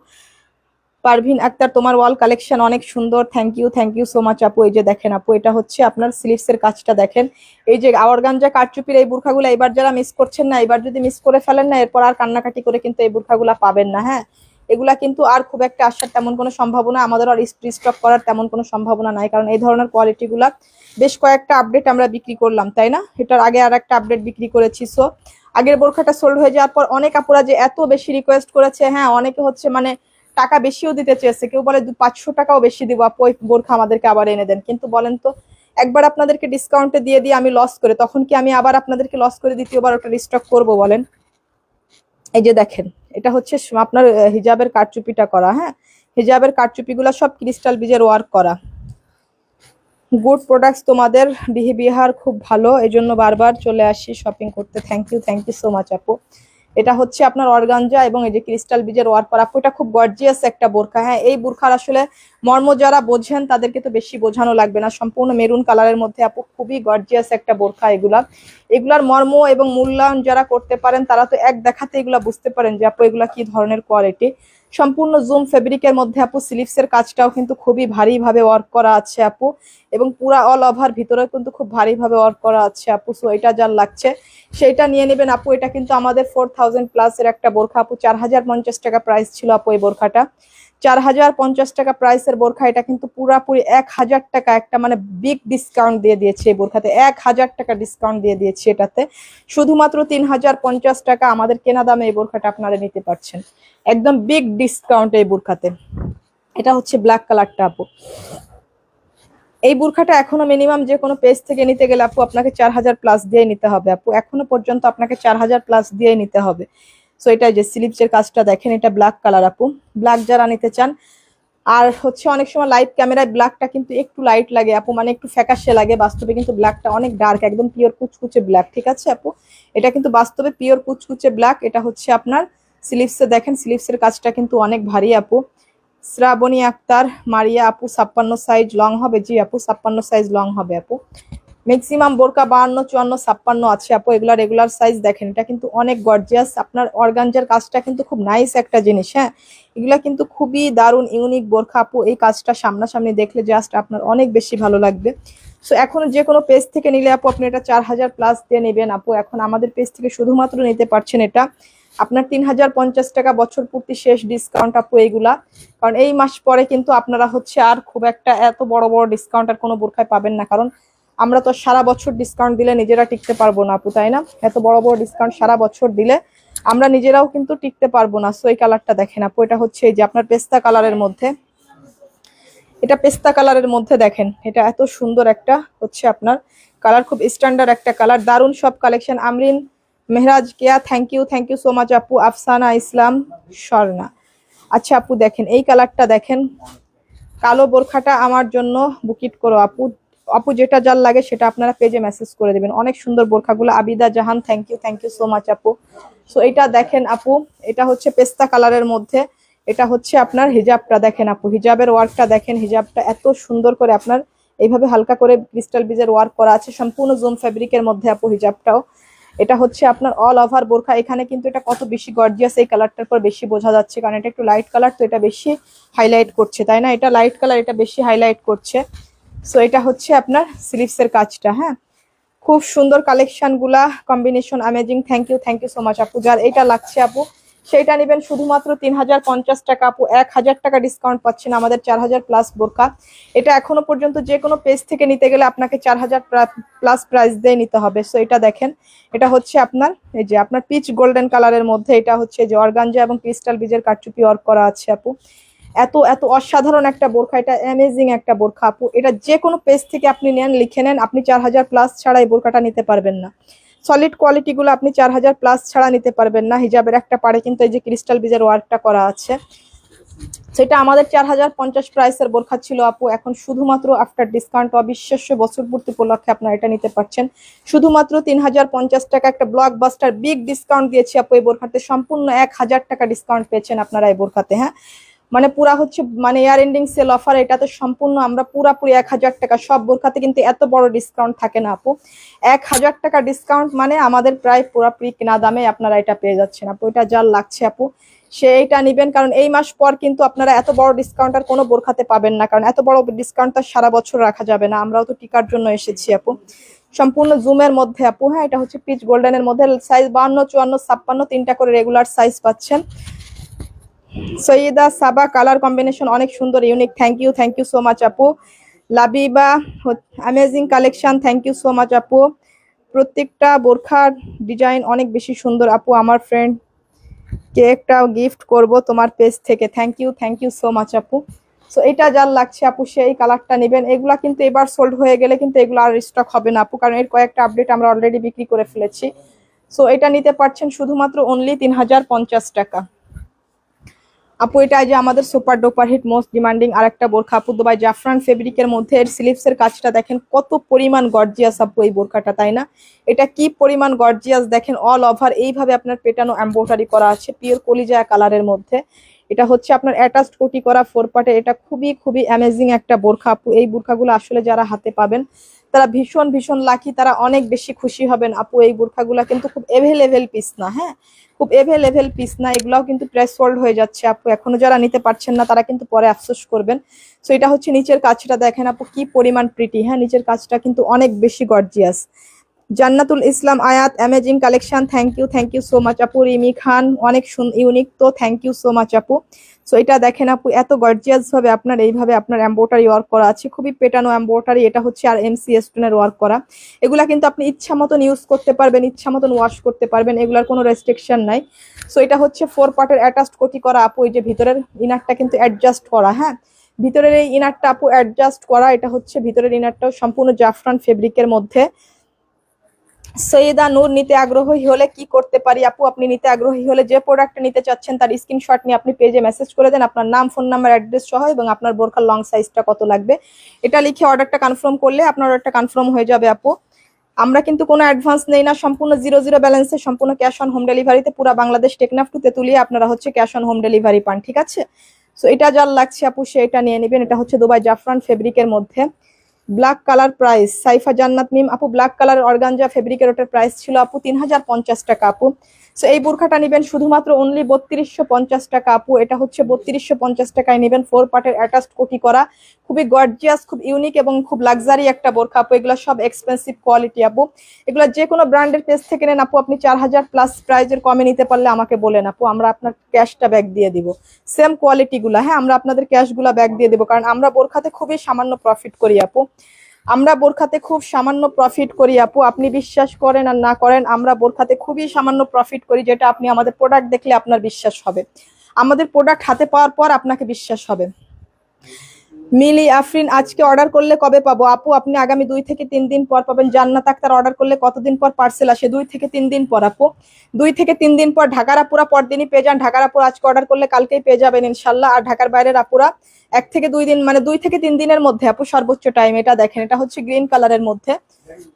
পারভিন আক্তার, তোমার ওয়াল কালেকশন অনেক সুন্দর, থ্যাংক ইউ সো মাচ আপু। এই যে দেখেন আপু, এটা হচ্ছে আপনার স্লিভসের কাজটা দেখেন, এই যে অর্গানজা কারচুপির এই বুরখাগুলো এবার যারা মিস করছেন না, এবার যদি মিস করে ফেলেন না এরপর আর কান্নাকাটি করে কিন্তু এই বুরখাগুলা পাবেন না। হ্যাঁ, এগুলা কিন্তু আর খুব একটা আসার তেমন কোনো সম্ভাবনা, আমাদের আর স্টক করার তেমন কোনো সম্ভাবনা নাই, কারণ এই ধরনের কোয়ালিটিগুলা বেশ কয়েকটা আপডেট আমরা বিক্রি করলাম, তাই না? এটার আগে আর একটা আপডেট বিক্রি করেছি। সো আগের বোরখাটা সোল্ড হয়ে যাওয়ার পর অনেক আপুরা যে এত বেশি রিকোয়েস্ট করেছে, হ্যাঁ অনেকে হচ্ছে মানে টাকা বেশিও দিতে চেয়েছে, কেউ বলে 500 টাকাও বেশি দিব আপু ওই বোরখা আমাদেরকে আবার এনে দেন। কিন্তু বলেন তো, একবার আপনাদেরকে ডিসকাউন্টে দিয়ে দিয়ে আমি লস করে, তখন কি আমি আবার আপনাদেরকে লস করে দ্বিতীয়বার ওটা রিস্টক করবো বলেন? এই যে দেখেন, এটা হচ্ছে আপনার হিজাবের কারচুপিটা করা, হ্যাঁ হিজাবের কারচুপিগুলো সব ক্রিস্টাল বিজের ওয়ার্ক করা। গুড প্রোডাক্টস, তোমাদের বিহেভিয়ার খুব ভালো, এজন্য বারবার চলে আসি শপিং করতে। থ্যাংক ইউ সো মাচ আপু। এটা হচ্ছে আপনার অর্গানজা এবং এই যে ক্রিস্টাল বিজের ওয়ার্ক করা আপু, এটা খুব গর্জিয়াস একটা বোরখা। হ্যাঁ, এই বোরখার আসলে মর্ম যারা বোঝেন তাদেরকে তো বেশি বোঝানো লাগবে না, সম্পূর্ণ মেরুন কালারের মধ্যে আপু খুবই গর্জিয়াস একটা বোরখা। এগুলার মর্ম এবং মূল্যায়ন যারা করতে পারেন তারা তো এক দেখাতে এগুলা বুঝতে পারেন যে আপু এগুলা কি ধরনের কোয়ালিটি। সম্পূর্ণ জুম ফেব্রিকের মধ্যে আপু, স্লিভসের কাজটাও কিন্তু খুবই ভারী ভাবে ওয়ার্ক করা আছে আপু, এবং পুরা অল ওভার ভিতরে কিন্তু খুব ভারী ভাবে ওয়ার্ক করা আছে আপু। সো এটা যার লাগছে সেটা নিয়ে নেবেন আপু। এটা কিন্তু আমাদের 4000 প্লাস এর একটা বোরখা আপু, 4050 টাকা প্রাইস ছিল আপু এই বোরখাটা, 4050 টাকা প্রাইসের বোরখা। এটা কিন্তু পুরাপুরি 1000 টাকা একটা মানে বিগ ডিসকাউন্ট দিয়ে দিয়েছে এই বোরখাতে, 1000 টাকা ডিসকাউন্ট দিয়ে দিয়েছে এটাতে। শুধুমাত্র 3050 টাকা আমাদের কেনা দামে এই বোরখাটা আপনারা নিতে পারছেন, একদম বিগ ডিসকাউন্ট এই বোরখাতে। এটা হচ্ছে ব্ল্যাক কালারটা আপু। এই বোরখাটা এখনো মিনিমাম যে কোনো পেজ থেকে নিতে গেলে আপু আপনাকে 4000 প্লাস দিয়ে নিতে হবে আপু, এখনো পর্যন্ত আপনাকে 4000 প্লাস দিয়ে নিতে হবে। সো এটা যে স্লিপসের কাজটা দেখেন, এটা ব্ল্যাক কালার আপু, ব্ল্যাক যারা নিতে চান। আর হচ্ছে অনেক সময় লাইভ ক্যামেরায় ব্ল্যাকটা কিন্তু একটু লাইট লাগে আপু, মানে একটু ফ্যাকাশে লাগে, বাস্তবে কিন্তু ব্ল্যাকটা অনেক ডার্ক, একদম পিওর কুচকুচে ব্ল্যাক, ঠিক আছে আপু। এটা কিন্তু বাস্তবে পিওর কুচকুচে ব্ল্যাক। এটা হচ্ছে আপনার স্লিভসে দেখেন, স্লিভসের কাজটা কিন্তু অনেক ভারী আপু। শ্রাবণী আক্তার মারিয়া আপু 56 সাইজ লং হবে? জি আপু 56 সাইজ লং হবে আপু। ম্যাক্সিমাম বোরকা 52, 54, 56 আছে আপু, এগুলা রেগুলার সাইজ। দেখেন এটা কিন্তু অনেক গর্জিয়াস, আপনার অর্গানজার কাজটা কিন্তু খুব নাইস একটা জিনিস। হ্যাঁ, এগুলা কিন্তু খুবই দারুণ ইউনিক বোরখা আপু, এই কাজটা সামনাসামনি দেখলে জাস্ট আপনার অনেক বেশি ভালো লাগবে। সো এখন যে কোনো পেজ থেকে নিলে আপু আপনি এটা 4000 প্লাস দিয়ে নেবেন আপু। এখন আমাদের পেজ থেকে শুধুমাত্র নিতে পারছেন এটা আপনার 3050 টাকা, বছর পূর্তি শেষ ডিসকাউন্ট আপু এইগুলা। কারণ এই মাস পরে কিন্তু আপনারা হচ্ছে আর খুব একটা এত বড় বড় ডিসকাউন্ট আর কোনো বোরখায় পাবেন না, কারণ আমরা তো সারা বছর ডিসকাউন্ট দিলে নিজেরা টিকতে পারবো না আপু, তাই না? এত বড় বড় ডিসকাউন্ট সারা বছর দিলে আমরা নিজেরাও কিন্তু টিকতে পারবো না। সো এই কালারটা দেখেন আপু, এটা হচ্ছে এই যে আপনার পেস্তা কালারের মধ্যে, এটা পেস্তা কালারের মধ্যে দেখেন, এটা এত সুন্দর একটা হচ্ছে আপনার কালার, খুব স্ট্যান্ডার্ড একটা কালার, দারুণ সব collection. Amrin Mehraj Keya, thank you so much আপু। আফসানা ইসলাম স্বর্ণা, আচ্ছা আপু দেখেন এই কালারটা দেখেন, কালো বোরখাটা আমার জন্য বুকিট করো আপু। আপু যেটা যার লাগে সেটা আপনারা পেজে মেসেজ করে দেবেন। অনেক সুন্দর বোরখাগুলো। আবিদা জাহান, থ্যাংক ইউ সো মাচ আপু। সো এটা দেখেন আপু, এটা হচ্ছে পেস্তা কালারের মধ্যে, এটা হচ্ছে আপনার হিজাবটা দেখেন আপু, হিজাবের ওয়ার্কটা দেখেন, হিজাবটা এত সুন্দর করে আপনার এইভাবে হালকা করে ক্রিস্টাল বিজের ওয়ার্ক করা আছে, সম্পূর্ণ জুম ফেব্রিকের মধ্যে আপু হিজাবটাও। এটা হচ্ছে আপনার অল ওভার বোরখা। এখানে কিন্তু এটা কত বেশি গর্জিয়াস, এই কালারটার পর বেশি বোঝা যাচ্ছে, কারণ এটা একটু লাইট কালার, তো এটা বেশি হাইলাইট করছে, তাই না? এটা লাইট কালার, এটা বেশি হাইলাইট করছে। সো এটা হচ্ছে আপনার স্লিভসের কাজটা। হ্যাঁ, খুব সুন্দর কালেকশন গুলা, combination amazing. Thank you so much আপু। যার এটা লাগছে আপু সেটা নেবেন শুধুমাত্র 3050 টাকা আপু, 1000 টাকা ডিসকাউন্ট পাচ্ছেন আমাদের 4000 প্লাস বোরকা। এটা এখনো পর্যন্ত যে কোনো পেজ থেকে নিতে গেলে আপনাকে 4000 প্লাস প্রাইস দিয়ে নিতে হবে। সো এটা দেখেন, এটা হচ্ছে আপনার এই যে আপনার পিচ গোল্ডেন কালারের মধ্যে, এটা হচ্ছে যে অর্গানজা এবং ক্রিস্টাল বিজের কারচুপি ওয়ার্ক করা আছে আপু। এত এত অসাধারণ একটা বোরখা, এটা অ্যামেজিং একটা বোরখা আপু। এটা যে কোনো পেজ থেকে আপনি নেন, লিখে নেন, আপনি 4000 প্লাস ছাড়া এই বোরখাটা নিতে পারবেন না। সলিড কোয়ালিটি গুলো আপনি 4000 প্লাস ছাড়া নিতে পারবেন না। হিজাবের একটা পাড়ে কিন্তু এই যে ক্রিস্টাল বিজের ওয়ার্কটা করা আছে। সেটা আমাদের 4050 প্রাইসের বোরখা ছিল আপু, এখন শুধুমাত্র আফটার ডিসকাউন্ট অবিশ্বাস্য বছর পূর্তি উপলক্ষে আপনারা এটা নিতে পারছেন শুধুমাত্র 3050 টাকা। একটা ব্লকবাস্টার বিগ ডিসকাউন্ট দিয়েছি আপু এই বোরখাতে, সম্পূর্ণ 1000 টাকা ডিসকাউন্ট পেয়েছেন আপনারা এই বোরখাতে। হ্যাঁ, মানে পুরা হচ্ছে মানে ইয়ার এন্ডিং সেল অফার, এটাতে সম্পূর্ণ আমরা পুরাপুরি 1000 টাকা। সব বোরখাতে কিন্তু এত বড় ডিসকাউন্ট থাকে না আপু। 1000 টাকা ডিসকাউন্ট মানে আমাদের প্রায় পুরাপুরি কেনা দামে আপনারা এটা পেয়ে যাচ্ছেন আপু। এটা যার লাগছে আপু সেইটা নিবেন, কারণ এই মাস পর কিন্তু আপনারা এত বড় ডিসকাউন্ট আর কোনো বোরখাতে পাবেন না, কারণ এত বড় ডিসকাউন্ট তো সারা বছর রাখা যাবে না, আমরাও তো টিকার জন্য এসেছি আপু। সম্পূর্ণ জুমের মধ্যে আপু। হ্যাঁ, এটা হচ্ছে পিচ গোল্ডেনের মধ্যে, সাইজ 52, 54, 56 তিনটা করে রেগুলার সাইজ পাচ্ছেন। সৈয়দা সাবা, কালার কম্বিনেশন অনেক সুন্দর, unique. Thank you so much আপু। Labiba, amazing collection, thank you so much আপু। প্রত্যেকটা বোরখার ডিজাইন অনেক বেশি সুন্দর আপু। আমার ফ্রেন্ড কে একটা গিফট করব তোমার পেজ থেকে। থ্যাংক ইউ সো মাচ আপু। সো এটা যার লাগছে আপু সেই কালারটা নেবেন। এগুলা কিন্তু এবার সোল্ড হয়ে গেলে কিন্তু এগুলো আর স্টক হবে না আপু, কারণ এর কয়েকটা আপডেট আমরা অলরেডি বিক্রি করে ফেলেছি। সো এটা নিতে পারছেন শুধুমাত্র অনলি 3050 টাকা আপু। এটা যে আমাদের super duper hit most demanding আরেকটা বোরখা আপু, দুবাই জাফরান ফেব্রিকের মধ্যে। এর স্লিভসের কাজটা দেখেন কত পরিমাণ গর্জিয়াস আপু এই বোরখাটা, তাই না? এটা কি পরিমাণ গর্জিয়াস দেখেন, অল ওভার এইভাবে আপনার পেটানো এমব্রয়ডারি করা আছে পিওর কলিজা কালারের মধ্যে। এটা হচ্ছে আপনার অ্যাটাচড কোটি করা 4 পার্টে। এটা খুবই খুবই অ্যামেজিং একটা বোরখা আপু। এই বোরখাগুলো আসলে যারা হাতে পাবেন তারা ভীষণ ভীষণ লাকি, তারা অনেক বেশি খুশি হবেন আপু। এই বোরখাগুলো কিন্তু খুব এভেলেবেল পিস না, হ্যাঁ, খুব এভেলেবেল পিস না, এগুলাও কিন্তু প্রায় সোল্ড হয়ে যাচ্ছে আপু। এখনো যারা নিতে পারছেন না তারা কিন্তু পরে আফসোস করবেন। সো এটা হচ্ছে নিচের কাজটা দেখেন আপু, কি পরিমাণ প্রিটি। হ্যাঁ, নিচের কাজটা কিন্তু অনেক বেশি gorgeous. Jannatul Islam Ayat, amazing collection, thank you so much আপু। রিমি খান, অনেক ইউনিক, তো থ্যাংক ইউ সো মাচ আপু। সো এটা দেখেন আপু, এত গর্জিয়াস ভাবে আপনার এইভাবে আপনার এমব্রয়ডারি ওয়ার্ক করা আছে, খুবই পেটানো এমব্রয়ডারি। এটা হচ্ছে আর এমসি স্টোনের ওয়ার্ক করা। এগুলা কিন্তু আপনি ইচ্ছা মতন ইউজ করতে পারবেন, ইচ্ছা মতন ওয়াশ করতে পারবেন, এগুলার কোনো রেস্ট্রিকশন নাই। সো এটা হচ্ছে 4 পার্টের অ্যাটাচড কোটি করা আপু। এই যে ভিতরের ইনারটা কিন্তু অ্যাডজাস্ট করা, হ্যাঁ ভিতরের এই ইনারটা আপু অ্যাডজাস্ট করা। এটা হচ্ছে ভিতরের ইনারটাও সম্পূর্ণ জাফরান ফেব্রিকের মধ্যে। সৈয়দা নূর, নিতে আগ্রহী হলে কি করতে পারি আপু? আপনি নিতে আগ্রহী হলে যে প্রোডাক্টটা নিতে চাচ্ছেন তার স্ক্রিনশট নিয়ে আপনি পেজে মেসেজ করে দেন, আপনার নাম, ফোন নাম্বার, অ্যাড্রেস সহ, এবং আপনার বোরখার লং সাইজটা কত লাগবে এটা লিখে অর্ডারটা কনফার্ম করলে আপনার অর্ডারটা কনফার্ম হয়ে যাবে আপু। আমরা কিন্তু কোনো অ্যাডভান্স নেই না, সম্পূর্ণ জিরো জিরো ব্যালেন্সে, সম্পূর্ণ ক্যাশ অন হোম ডেলিভারিতে পুরো বাংলাদেশ টেকনাফ টু তেতুলিয়া আপনারা হচ্ছে ক্যাশ অন হোম ডেলিভারি পান, ঠিক আছে? সো এটা যার লাগছে আপু সেটা নিয়ে নেবেন। এটা হচ্ছে দুবাই জাফরান ফেব্রিকের মধ্যে, ব্ল্যাক কালার। প্রাইস সাইফা জান্নাত মিম আপু, ব্ল্যাক কালার অর্গানজা ফেব্রিকের, ওটার প্রাইস ছিল আপু 3050 টাকা আপু। সো এই বোরখাটা নেবেন শুধুমাত্র অনলি 3250 টাকা আপু। এটা হচ্ছে 3250 টাকায় নেবেন, 4 পার্টের অ্যাটাচড কোটি করা, খুবই গর্জিয়াস, খুব ইউনিক এবং খুব লাক্সারি একটা বোরখা আপু। এগুলো সব এক্সপেন্সিভ কোয়ালিটি আপু, এগুলো যে কোনো ব্র্যান্ডের পেজ থেকে নেন আপু, আপনি 4000 প্লাস প্রাইজের কমে নিতে পারলে আমাকে বলেন আপু, আমরা আপনার ক্যাশটা ব্যাক দিয়ে দিব। সেম কোয়ালিটি গুলা, হ্যাঁ আমরা আপনাদের ক্যাশ গুলা ব্যাক দিয়ে দেবো, কারণ আমরা বোরখাতে খুবই সামান্য প্রফিট করি আপু। আমরা বোরখাতে খুব সামান্য প্রফিট করি আপু, আপনি বিশ্বাস করেন আর না করেন, আমরা বোরখাতে খুবই সামান্য প্রফিট করি, যেটা আপনি আমাদের প্রোডাক্ট দেখলে আপনার বিশ্বাস হবে, আমাদের প্রোডাক্ট হাতে পাওয়ার পর আপনাকে বিশ্বাস হবে। মিলি আফরিন, আজকে অর্ডার করলে কবে পাবো আপু? আপনি আগামী 2 থেকে 3 দিন পর পাবেন। জান্নাত আক্তার, অর্ডার করলে কতদিন পর পার্সেল আসে? 2 থেকে 3 দিন পর আপু, 2 থেকে 3 দিন পর। ঢাকার আপুরা পরদিনই পেয়ে যান, ঢাকার আপুরা আজকে অর্ডার করলে কালকেই পেয়ে যাবেন ইনশাল্লাহ। আর ঢাকার বাইরের আপুরা 1 থেকে 2 দিন, মানে 2 থেকে 3 দিনের মধ্যে আপু সর্বোচ্চ টাইম। এটা দেখেন, এটা হচ্ছে গ্রিন কালারের মধ্যে।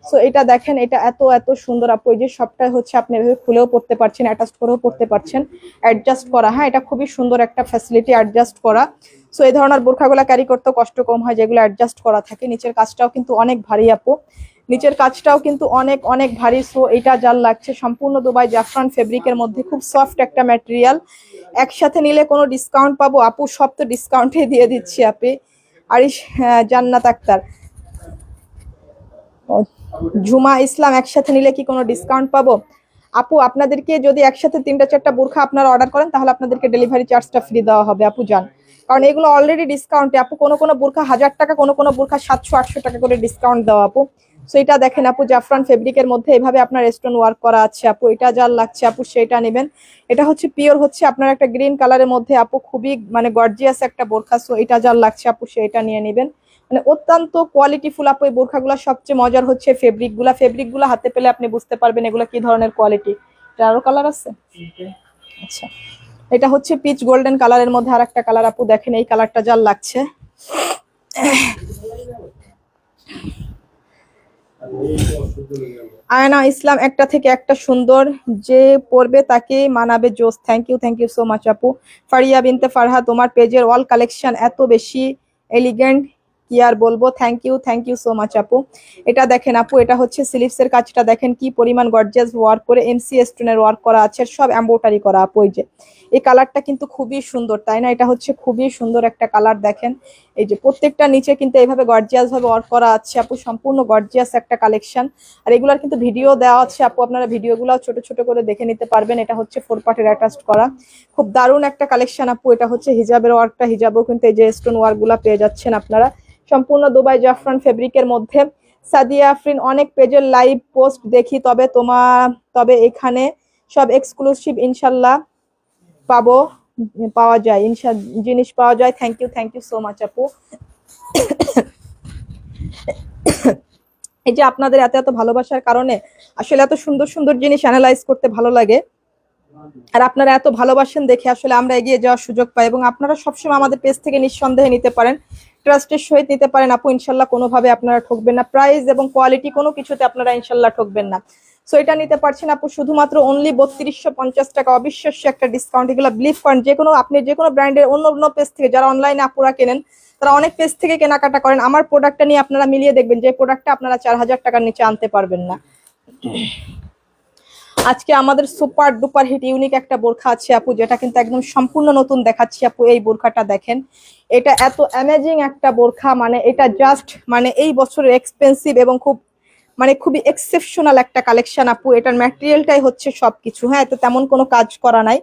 সো এটা দেখেন, এটা এত এত সুন্দর আপু। এই যে সবটাই হচ্ছে আপনি এভাবে খুলেও পড়তে পারছেন, অ্যাটাচ করেও পড়তে পারছেন, অ্যাডজাস্ট করা, হ্যাঁ এটা খুবই সুন্দর একটা ফ্যাসিলিটি, অ্যাডজাস্ট করা। সো এই ধরনের বোরখাগুলো ক্যারি করতে কষ্ট কম হয়, যেগুলো অ্যাডজাস্ট করা থাকে। নিচের কাজটাও কিন্তু অনেক ভারী আপু, নিচের কাজটাও কিন্তু অনেক অনেক ভারী। সো এটা যার লাগছে, সম্পূর্ণ দুবাই জাফরান ফেব্রিকের মধ্যে, খুব সফট একটা ম্যাটেরিয়াল। একসাথে নিলে কোনো ডিসকাউন্ট পাবো আপু? সব তো ডিসকাউন্টে দিয়ে দিচ্ছি আপনি। আর জান্নাত আক্তার, ঝুমা ইসলাম, একসাথে নিলে কি কোনো ডিসকাউন্ট পাবো আপু? আপনাদেরকে যদি একসাথে 3টা 4টা বোরখা আপনারা অর্ডার করেন তাহলে আপনাদেরকে ডেলিভারি চার্জটা ফ্রি দেওয়া হবে আপু যান, কারণ এগুলো অলরেডি ডিসকাউন্টে আপু। কোনো কোনো বোরখা 1000 টাকা, কোনো কোনো বোরখা 700-800 টাকা করে ডিসকাউন্ট দেওয়া আপু। সো এটা দেখেন আপু, জাফরান ফেব্রিকের মধ্যে এভাবে আপনার স্টোন ওয়ার্ক করা আছে আপু। এটা যার লাগছে আপু সেটা নেবেন। এটা হচ্ছে পিওর, হচ্ছে আপনার একটা গ্রিন কালারের মধ্যে আপু, খুবই মানে গর্জিয়াস একটা বোরখা। সো এটা যার লাগছে আপু সেটা নিয়ে নেবেন, মানে অত্যন্ত কোয়ালিটিফুল আপু। এই বোরখাগুলো সবচেয়ে মজার হচ্ছে ফেব্রিকগুলো হাতে পেলে আপনি বুঝতে পারবেন এগুলো কি ধরনের কোয়ালিটি। আরো কালার আছে, আচ্ছা এটা হচ্ছে পিচ গোল্ডেন কালারের মধ্যে আর একটা কালার আপু, দেখেন এই কালারটা যার লাগছে। আয়না ইসলাম, একটা থেকে একটা সুন্দর, যে পরবে তাকে মানাবে জোস। থ্যাংক ইউ সো মাচ আপু। ফারিয়া বিনতে ফারহা, তোমার পেজের অল কালেকশন এত বেশি এলিগেন্ট, কি আর বলবো। থ্যাংক ইউ সো মাচ আপু। এটা দেখেন আপু, এটা হচ্ছে স্লিভসের কাজটা দেখেন কি পরিমাণ গর্জিয়াস ওয়ার্ক করে, এমসি স্টোনের ওয়ার্ক করা আছে, সব এমব্রয়ডারি করা আপু। এই যে এই কালারটা কিন্তু খুবই সুন্দর, তাই না? এটা হচ্ছে খুবই সুন্দর একটা কালার, দেখেন এই যে প্রত্যেকটা নিচে কিন্তু এইভাবে গর্জিয়াস ভাবে ওয়ার্ক করা আছে আপু, সম্পূর্ণ গর্জিয়াস একটা কালেকশন। আর এগুলার কিন্তু ভিডিও দেওয়া আছে আপু, আপনারা ভিডিওগুলো ছোট ছোট করে দেখে নিতে পারবেন। এটা হচ্ছে 4 পার্টের অ্যাটাচড করা, খুব দারুণ একটা কালেকশন আপু। এটা হচ্ছে হিজাবের ওয়ার্কটা, হিজাবও কিন্তু এই যে স্টোন ওয়ার্ক গুলা পেয়ে যাচ্ছেন আপনারা, সম্পূর্ণ দুবাই জাফরান ফেব্রিকের মধ্যে। সাদিয়া আফরিন, অনেক পেজের লাইভ পোস্ট দেখি, তবে এখানে সব এক্সক্লুসিভ ইনশাল্লাহ পাওয়া যায়, জিনিস পাওয়া যায়। থ্যাংক ইউ সো মাচ আপু। এই যে আপনাদের এত এত ভালোবাসার কারণে আসলে এত সুন্দর সুন্দর জিনিস অ্যানালাইজ করতে ভালো লাগে, আর আপনারা এত ভালোবাসেন দেখে আসলে আমরা এগিয়ে যাওয়ার সুযোগ পাই। এবং আপনারা সবসময় আমাদের পেজ থেকে নিঃসন্দেহে নিতে পারেন, ট্রাস্টের সহিত নিতে পারেন আপু, ইনশাল্লাহ কোনোভাবে আপনারা ঠকবেন না। প্রাইস এবং কোয়ালিটি কোনো কিছুতে আপনারা ইনশাল্লাহ ঠকবেন না। সো এটা নিতে পারছেন আপু শুধুমাত্র অনলি 3250 টাকা, অবিশ্বাস্য একটা ডিসকাউন্ট। এগুলো বিলিভ করেন, আপনি যে কোনো ব্র্যান্ডের অন্য পেজ থেকে যারা অনলাইনে আপুরা কেনেন, তারা অনেক পেজ থেকে কেনাকাটা করেন, আমার প্রোডাক্টটা নিয়ে আপনারা মিলিয়ে দেখবেন যে প্রোডাক্টটা আপনারা 4000 টাকার নিচে আনতে পারবেন না। আজকে আমাদের সুপার ডুপার হিট ইউনিক একটা বোরখা আছে আপু, যেটা কিন্তু একদম সম্পূর্ণ নতুন দেখাচ্ছি আপু। এই বোরখাটা দেখেন, এটা এত অ্যামেজিং একটা বোরখা, মানে এটা জাস্ট মানে এই বছরের এক্সপেন্সিভ এবং খুব মানে খুবই এক্সেপশনাল একটা কালেকশন আপু। এটার ম্যাটেরিয়ালটাই হচ্ছে সবকিছু, হ্যাঁ, তো তেমন কোনো কাজ করা নাই,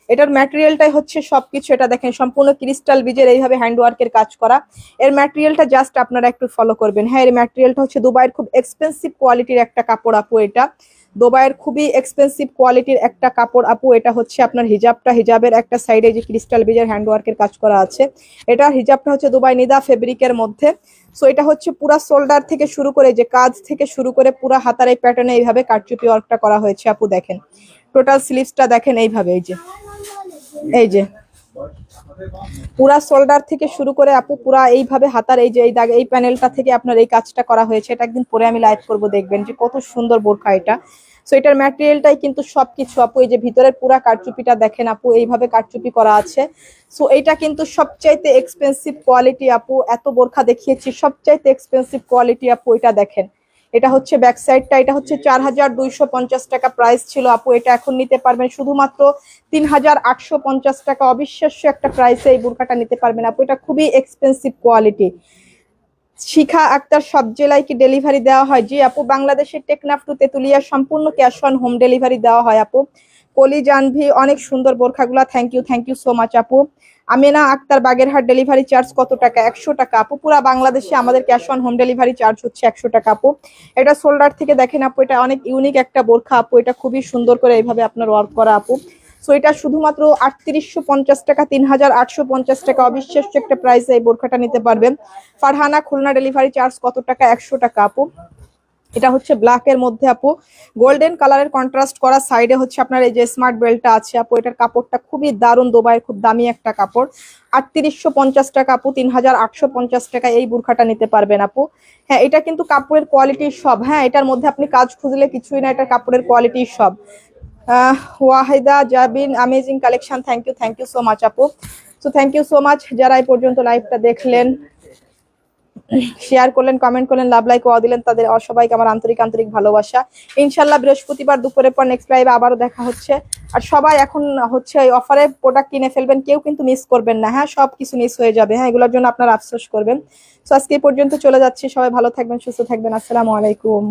এটার ম্যাটেরিয়ালটাই হচ্ছে সবকিছু। এটা দেখেন সম্পূর্ণ ক্রিস্টাল বিজের এইভাবে হ্যান্ডওয়ার্কের কাজ করা। এর ম্যাটেরিয়ালটা জাস্ট আপনারা একটু ফলো করবেন। হ্যাঁ, এর ম্যাটেরিয়ালটা হচ্ছে দুবাইয়ের খুব এক্সপেন্সিভ কোয়ালিটির একটা কাপড় আপু। এটা দুবাইয়ের খুবই এক্সপেন্সিভ কোয়ালিটির একটা কাপড় আপু। এটা হচ্ছে আপনার হিজাবটা, হিজাবের একটা সাইডে যে ক্রিস্টাল বিজের হ্যান্ডওয়ার্কের কাজ করা আছে। এটা হিজাবটা হচ্ছে দুবাই নিদা ফেব্রিকের মধ্যে। সো এটা হচ্ছে পুরা শোল্ডার থেকে শুরু করে যে কাজ থেকে শুরু করে পুরা হাতার এই প্যাটার্নে এইভাবে কারচুপি ওয়ার্কটা করা হয়েছে আপু। দেখেন টোটাল স্লিভসটা দেখেন এইভাবে, এই যে পুরা শোল্ডার থেকে শুরু করে আপু পুরা এইভাবে হাতার এই যে এই দাগ এই প্যানেলটা থেকে আপনার এই কাজটা করা হয়েছে। এটা একদিন পরে আমি লাইভ করব, দেখবেন যে কত সুন্দর বোরখা এটা। সো এটার ম্যাটেরিয়ালটাই কিন্তু সবকিছু আপু। এই যে ভিতরের পুরা কারচুপিটা দেখেন আপু, এইভাবে কারচুপি করা আছে। সো এইটা কিন্তু সবচাইতে এক্সপেন্সিভ কোয়ালিটি আপু। এত বোরখা দেখিয়েছি, সবচাইতে এক্সপেন্সিভ কোয়ালিটি আপু। এটা দেখেন, এটা হচ্ছে ব্যাক সাইডটা, এটা হচ্ছে 4250 টাকা প্রাইস ছিল আপু। এটা এখন নিতে পারবেন শুধুমাত্র 3850 টাকা। অবিশ্বাস্য একটা প্রাইসে এই বোরকাটা নিতে পারবেন আপু। এটা খুবই এক্সপেন্সিভ কোয়ালিটি। শিখা আক্তার, সব জেলায় কি ডেলিভারি দেওয়া হয়? জি আপু, বাংলাদেশের টেকনাফ টু তেতুলিয়া সম্পূর্ণ ক্যাশ অন হোম ডেলিভারি দেওয়া হয় আপু। কলি জানভি, অনেক সুন্দর বোরখাগুলা, থ্যাংক ইউ সো মাচ আপু। আমিনা আক্তার, বাগেরহাট ডেলিভারি চার্জ কত টাকা? 100 টাকা আপু। পুরা বাংলাদেশে আমাদের cash on home delivery charge হচ্ছে 100 টাকা আপু। এটা শোল্ডার থেকে দেখেন আপু, এটা অনেক ইউনিক একটা বোরখা আপু। এটা খুবই সুন্দর করে এইভাবে আপনার ওয়ার্ক করা আপু। সো এটা শুধুমাত্র 3850 টাকা, 3850 টাকা। অবিশ্বাস্য একটা প্রাইসে এই বোরখাটা নিতে পারবেন। ফারহানা, খুলনা ডেলিভারি চার্জ কত টাকা? 100 টাকা আপু। এটা হচ্ছে ব্ল্যাক এর মধ্যে আপু, গোল্ডেন কালারের কন্ট্রাস্ট করা। সাইডে হচ্ছে আপনার এই যে স্মার্ট বেল্টটা আছে আপু। এটার কাপড়টা খুবই দারুণ, দুবাইয়ের খুব দামি একটা কাপড়। 3850 টাকা আপু, 3850 টাকা এই বোরখাটা নিতে পারবেন আপু। হ্যাঁ, এটা কিন্তু কাপড়ের কোয়ালিটি সব, হ্যাঁ, এটার মধ্যে আপনি কাজ খুঁজলে কিছুই না, এটার কাপড়ের কোয়ালিটি সব। Wahida Jabin, amazing collection, thank you so much আপু। So thank you so much যারা এই পর্যন্ত লাইভটা দেখলেন, শেয়ার করলেন, কমেন্ট করলেন, লাভ লাইক ওয়া দিলেন, তাদের সবাইকে আমার আন্তরিক ভালোবাসা। ইনশাল্লাহ বৃহস্পতিবার দুপুরে পর নেক্সট লাইভে আবারও দেখা হচ্ছে। আর সবাই এখন হচ্ছে এই অফারে প্রোডাক্ট কিনে ফেলবেন, কেউ কিন্তু মিস করবেন না। হ্যাঁ, সবকিছু মিস হয়ে যাবে, হ্যাঁ, এগুলোর জন্য আপনারা আফসোস করবেন। তো আজকে এই পর্যন্ত চলে যাচ্ছি, সবাই ভালো থাকবেন, সুস্থ থাকবেন। আসসালামু আলাইকুম।